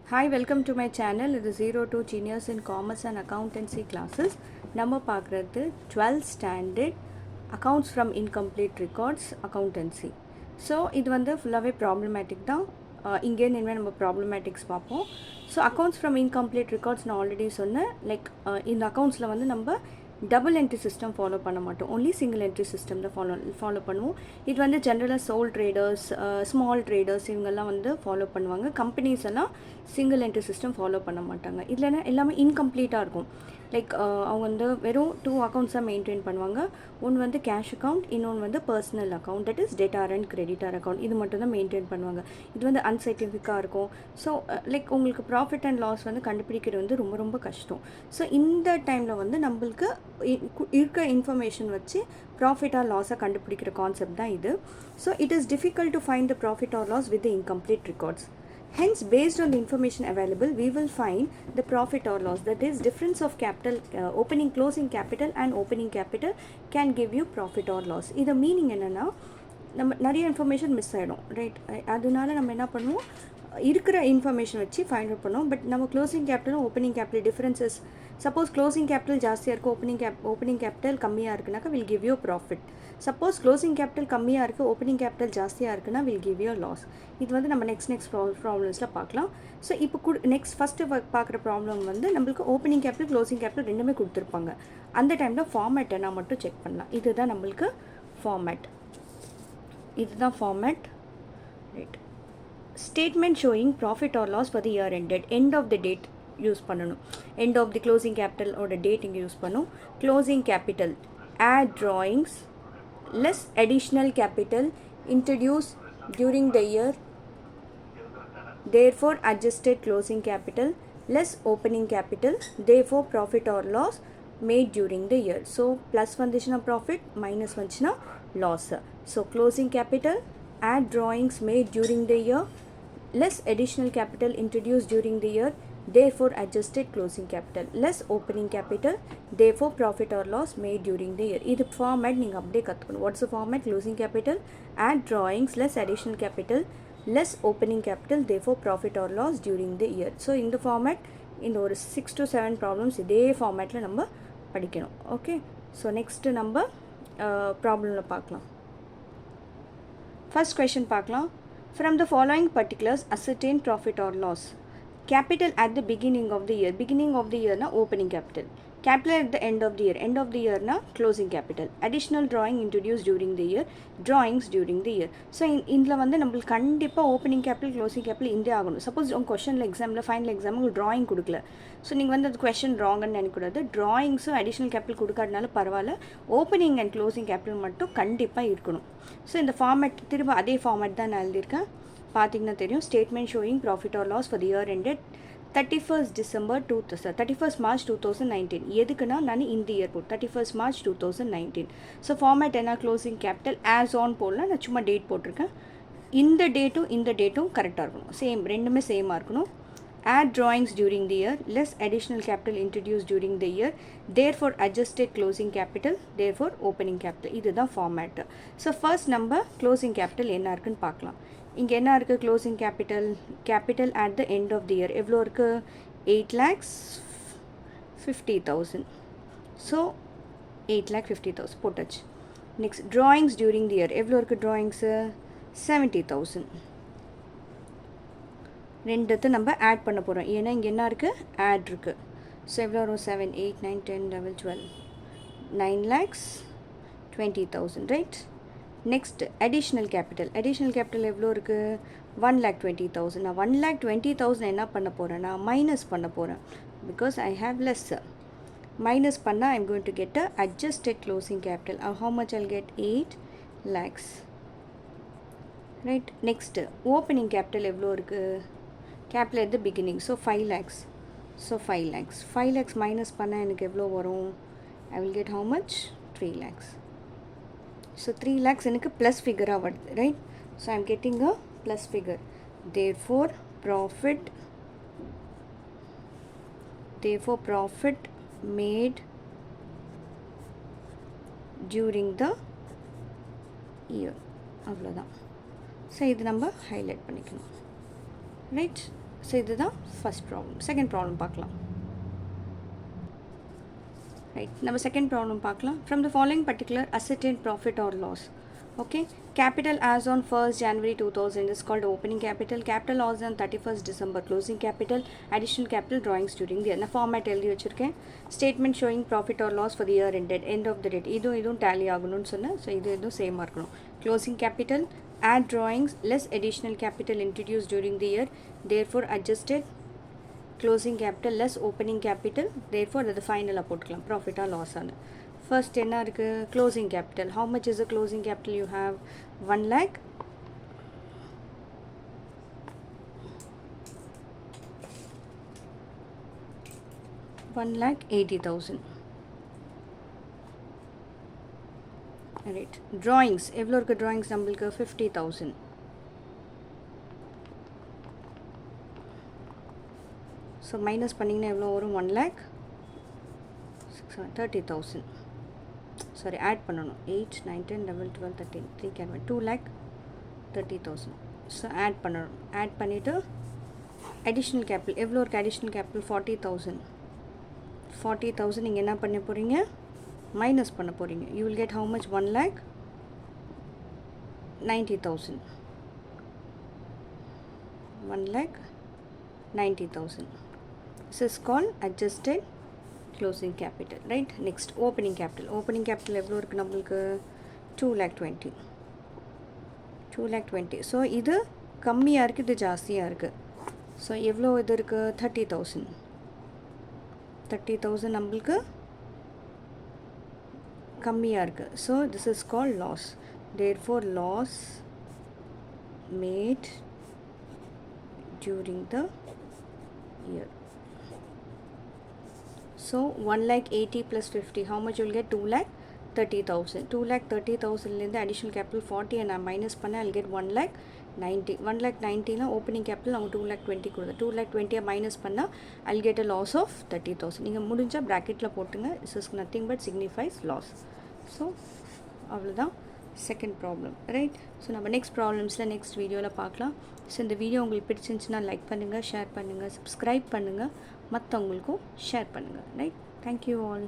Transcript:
Hi, welcome to my channel. இது 02 Genius in Commerce and Accountancy classes. நம்ம பார்க்குறது 12th standard Accounts from Incomplete Records Accountancy. So இது வந்து ஃபுல்லாகவே problematic தான். இங்கேருந்து இனிமேல் நம்ம ப்ராப்ளமேட்டிக்ஸ் பார்ப்போம். So accounts from incomplete records நான் ஆல்ரெடி சொன்னேன். லைக் இந்த அக்கௌண்ட்ஸில் வந்து நம்ம டபுள் என்ட்ரி சிஸ்டம் ஃபாலோ பண்ண மாட்டோம். ஒன்லி சிங்கிள் என்ட்ரி சிஸ்டம் தான் ஃபாலோ பண்ணுவோம். இது வந்து ஜென்ரலாக சோல் ட்ரேடர்ஸ், ஸ்மால் ட்ரேடர்ஸ் இவங்கெல்லாம் வந்து ஃபாலோ பண்ணுவாங்க. கம்பெனிஸ் எல்லாம் சிங்கிள் என்ட்ரி சிஸ்டம் ஃபாலோ பண்ண மாட்டாங்க. இல்லைன்னா எல்லாமே இன்கம்ப்ளீட்டாக இருக்கும். லைக் அவங்க வந்து வெறும் 2 அக்கௌண்ட்ஸாக மெயின்டைன் பண்ணுவாங்க. ஒன்று வந்து கேஷ் அக்கௌண்ட், இன்னொன்று வந்து personal account, that is debtor and creditor account. இது மட்டும் தான் மெயின்டைன் பண்ணுவாங்க. இது வந்து அன்சைன்டிஃபிக்காக இருக்கும். ஸோ லைக் உங்களுக்கு ப்ராஃபிட் அண்ட் லாஸ் வந்து கண்டுபிடிக்கிறது வந்து ரொம்ப ரொம்ப கஷ்டம். ஸோ இந்த டைமில் வந்து நம்மளுக்கு இருக்க இன்ஃபர்மேஷன் வச்சு ப்ராஃபிட் ஆர் லாஸை கண்டுபிடிக்கிற கான்செப்ட் தான் இது. So it is difficult to find the profit or loss with the incomplete records. Hence, based on the information available, we will find the profit or loss. That is, difference of capital, opening, closing capital and opening capital can give you profit or loss. இது meaning என்னென்னா, நம்ம நிறைய information miss ஆகிடும், right? அதனால நம்ம என்ன பண்ணுவோம், இருக்கிற இன்ஃபர்மேஷன் வச்சு ஃபைண்ட் அவுட் பண்ணுவோம். பட் நம்ம க்ளோசிங் கேபிட்டலும் opening capital differences, suppose closing capital ஜாஸ்தியாக இருக்குது, ஓப்பனிங் கேபிட்டல் கம்மியாக இருக்குனாக்கா will give you profit. Suppose closing capital கம்மியாக இருக்குது, ஓப்பனிங் கேபிட்டல் ஜாஸ்தியாக இருக்குன்னா வில் கிவ் யூ லாஸ். இது வந்து நம்ம நெக்ஸ்ட் ப்ராப்ளம்ஸில் பார்க்கலாம். ஸோ இப்போ ஃபஸ்ட்டு பார்க்குற ப்ராப்ளம் வந்து நம்மளுக்கு ஓப்பனிங் கேபிட்டல் க்ளோசிங் கேபிட்டல் ரெண்டுமே கொடுத்துருப்பாங்க. அந்த டைமில் ஃபார்மேட் என்ன மட்டும் செக் பண்ணலாம். இதுதான் நம்மளுக்கு ஃபார்மேட். இதுதான் format, right? Statement showing profit or loss for the year ended. End of the date use பண்ணணும். End of the closing capital ஓட டேட் இங்கே யூஸ் பண்ணும். Closing capital, add drawings, less additional capital introduced during the year, therefore adjusted closing capital, less opening capital, therefore profit or loss made during the year. So plus வந்துச்சுன்னா profit, minus வந்துச்சுன்னா loss. So closing capital, add drawings made during the year, less additional capital introduced during the year, therefore adjusted closing capital, less opening capital, therefore profit or loss made during the year. இது format நீங்கள் அப்படியே கற்றுக்கணும். What's the format? Closing capital, add drawings, less additional capital, less opening capital, therefore profit or loss during the year. So இந்த format, இந்த ஒரு 6 to 7 problems இதே ஃபார்மேட்டில் நம்ம படிக்கணும். ஓகே, ஸோ நெக்ஸ்ட்டு நம்ம ப்ராப்ளமில் பார்க்கலாம். ஃபர்ஸ்ட் கொஷின் பார்க்கலாம். From the following particulars, ascertain profit or loss. Capital at the beginning of the year. Beginning of the year na opening capital. Capital at the end of the year. End of the year na closing capital. Additional drawing introduced during the year. Drawings during the year. So இதில் வந்து நம்மளுக்கு கண்டிப்பாக opening capital closing capital இந்தே ஆகணும். Suppose உங்கள் கொஷனில் எக்ஸாமில் final exam உங்களுக்கு drawing கொடுக்கல, so நீங்கள் வந்து அது கொஷின் ராங்குன்னு நினைக்கூடாது. ட்ராயிங்ஸும் அடிஷ்னல் கேபிட்டல் கொடுக்காதனால பரவாயில்ல, ஓப்பனிங் அண்ட் க்ளோசிங் கேபிட்டல் மட்டும் கண்டிப்பாக இருக்கணும். ஸோ இந்த ஃபார்மேட் திரும்ப அதே ஃபார்மேட் தான் நான் எழுதியிருக்கேன். பார்த்தீங்கன்னா தெரியும். Statement showing profit or loss for the year ended 31st March 2019. எதுக்குன்னா நான் இந்த இயர் போட்டு 31st March 2019. ஸோ ஃபார்மேட் என்ன? க்ளோசிங் கேபிட்டல் ஆஸ் ஆன் போடலாம். நான் சும்மா டேட் போட்டிருக்கேன். இந்த டேட்டும் கரெக்டாக இருக்கணும். சேம், ரெண்டுமே சேமாக இருக்கணும். Add drawings during the year, less additional capital introduced during the year, therefore adjusted closing capital, therefore opening capital. இதுதான் ஃபார்மேட். ஸோ ஃபர்ஸ்ட் நம்ம க்ளோசிங் கேபிட்டல் என்ன இருக்குன்னு பார்க்கலாம். இங்கே என்ன இருக்குது? Closing capital at the end of the year எவ்வளோ இருக்குது? 8,50,000. ஸோ 8,50,000 போட்டாச்சு. Next drawings during the year எவ்வளோ இருக்குது? ட்ராயிங்ஸு 70,000. ரெண்டுத்தை நம்ம ஆட் பண்ண போகிறோம். ஏன்னா இங்கே என்ன இருக்குது? ஆட் இருக்குது. ஸோ எவ்வளோ வரும்? 7, 8, 9, 10, 11, 12, 9,20,000, ரைட்? நெக்ஸ்ட் அடிஷ்னல் கேபிட்டல் எவ்வளோ இருக்குது? 1,20,000. நான் 1,20,000 என்ன பண்ண போகிறேன்னா மைனஸ் பண்ண போகிறேன். Because I have less. Minus பண்ணால் I am going to get a adjusted closing capital. How much I'll get? 8 lakhs, right? Next opening capital எவ்வளோ இருக்குது? Capital at the beginning, so 5 lakhs. So 5 lakhs. 5 lakhs minus பண்ணால் எனக்கு எவ்வளோ வரும்? I will get how much? 3 lakhs. So 3 lakhs எனக்கு plus ஃபிகராக வருது, right? So I am getting a plus figure. Therefore profit made during the year. அவ்வளோதான். So இது நம்ம highlight பண்ணிக்கணும், ரைட்? ஸோ இதுதான் ஃபஸ்ட் ப்ராப்ளம். செகண்ட் ப்ராப்ளம் பார்க்கலாம். Right, நம்ம second problem பார்க்கலாம். From the following particular ascertain profit or loss. Okay, capital as on 1st January 2000 is called opening capital. Capital as on 31st December closing capital. Additional capital drawings during the year. நான் format எழுதி வச்சுருக்கேன். Statement showing profit or loss for the year ended, end of the date. இதுவும் tally ஆகணும்னு சொன்னேன். So இதுவும் சேமாக இருக்கணும். Closing capital, add drawings less additional capital introduced during the year, therefore adjusted closing capital less opening capital, therefore அது ஃபைனலாக போட்டுக்கலாம் profit or loss ஆன. ஃபர்ஸ்ட் என்ன இருக்குது? Closing capital. How much is the closing capital? You have 1 lakh. $1,80,000. Right, drawings எவ்வளோ இருக்குது? Drawings நம்மளுக்கு 50,000. So minus பண்ணிங்கன்னா எவ்வளோ வரும்? 1,30,000. சாரி, ஆட் பண்ணணும். 8, 9, 10, 11, 12, 13, 3 can 2,30,000. ஸோ ஆட் பண்ணணும். ஆட் பண்ணிவிட்டு அடிஷ்னல் கேபிட்டல் எவ்வளோ இருக்குது? Additional capital 40,000. 40,000 நீங்கள் என்ன பண்ண போகிறீங்க? மைனஸ் பண்ண போகிறீங்க. You will get how much? 1,90,000. 1,90,000. This is called adjusted closing capital. Right, next opening capital. Opening capital எவ்வளோ இருக்குது நம்மளுக்கு? 2,20,000. 2,20,000. ஸோ இது கம்மியாக இருக்குது, இது ஜாஸ்தியாக இருக்குது. ஸோ எவ்வளோ இது இருக்குது? 30,000. 30,000 நம்மளுக்கு கம்மியாக இருக்குது. So this is called loss. therefore loss made during the year. So 1,80,000 plus 50, how much you will get? 2,30,000. 2,30,000 additional capital 40 and I minus panna, I'll get 1,90,000. 1,90,000 opening capital அவங்க 2,20,000 கொடுத்து 2,20,000 minus பண்ணா I'll get a loss of 30,000. நீங்கள் முடிஞ்சா bracketல போட்டுங்க. This is nothing but signifies loss. So அவ்வளோதான் second problem. Right, so நம்ம next ப்ராப்ளம்ஸில் next வீடியோவில் பார்க்கலாம். ஸோ இந்த வீடியோ உங்களுக்கு பிடிச்சிருந்துச்சுன்னா லைக் பண்ணுங்கள், ஷேர் பண்ணுங்கள், சப்ஸ்கிரைப் பண்ணுங்கள், மற்றவங்களுக்கும் ஷேர் பண்ணுங்கள். Right, thank you all.